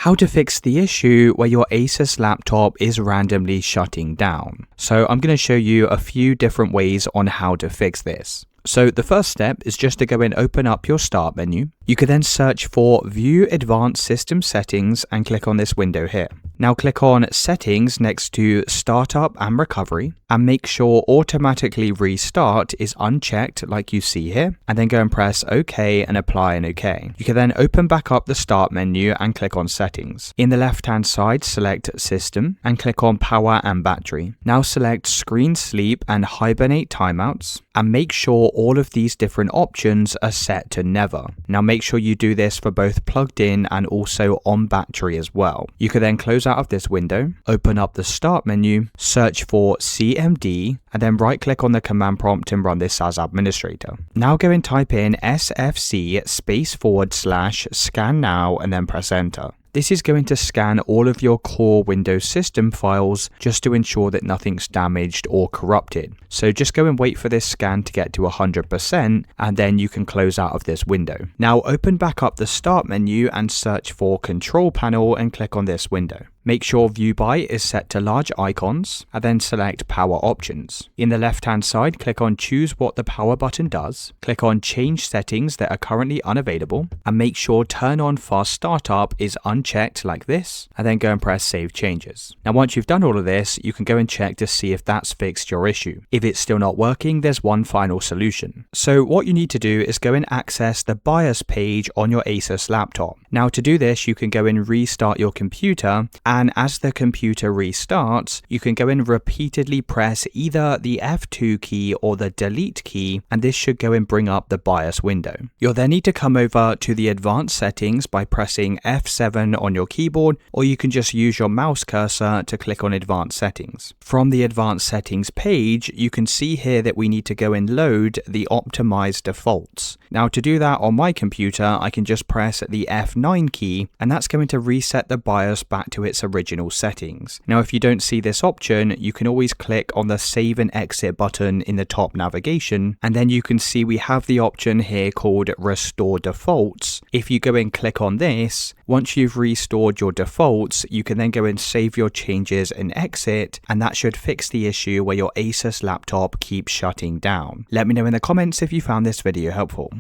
how to fix the issue where your ASUS laptop is randomly shutting down. So I'm going to show you a few different ways on how to fix this. So the first step is just to go and open up your start menu. You can then search for View Advanced System Settings and click on this window here. Now click on Settings next to Startup and Recovery and make sure Automatically Restart is unchecked like you see here, and then go and press OK and apply and OK. You can then open back up the Start menu and click on Settings. In the left hand side, select System and click on Power and Battery. Now select Screen Sleep and Hibernate Timeouts and make sure all of these different options are set to Never. Now make sure you do this for both plugged in and also on battery as well. You can then close out of this window, open up the Start menu, search for CMD, and then right click on the command prompt and run this as administrator. Now go and type in sfc/scan now and then press enter. This is going to scan all of your core Windows system files just to ensure that nothing's damaged or corrupted. So just go and wait for this scan to get to 100% and then you can close out of this window. Now open back up the Start menu and search for Control Panel and click on this window. Make sure View By is set to large icons and then select Power Options. In the left hand side, click on Choose what the power button does. Click on Change settings that are currently unavailable and make sure Turn on Fast Startup is unchecked like this, and then go and press Save Changes. Now once you've done all of this, you can go and check to see if that's fixed your issue. If it's still not working, there's one final solution. So what you need to do is go and access the BIOS page on your ASUS laptop. Now to do this, you can go and restart your computer, and as the computer restarts, you can go and repeatedly press either the F2 key or the delete key, and this should go and bring up the BIOS window. You'll then need to come over to the advanced settings by pressing F7 on your keyboard, or you can just use your mouse cursor to click on advanced settings. From the advanced settings page, you can see here that we need to go and load the optimized defaults. Now to do that on my computer, I can just press the F9 key, and that's going to reset the BIOS back to its original settings. Now if you don't see this option, you can always click on the Save and Exit button in the top navigation, and then you can see we have the option here called Restore Defaults. If you go and click on this, once you've restored your defaults, you can then go and save your changes and exit, and that should fix the issue where your ASUS laptop keeps shutting down. Let me know in the comments if you found this video helpful.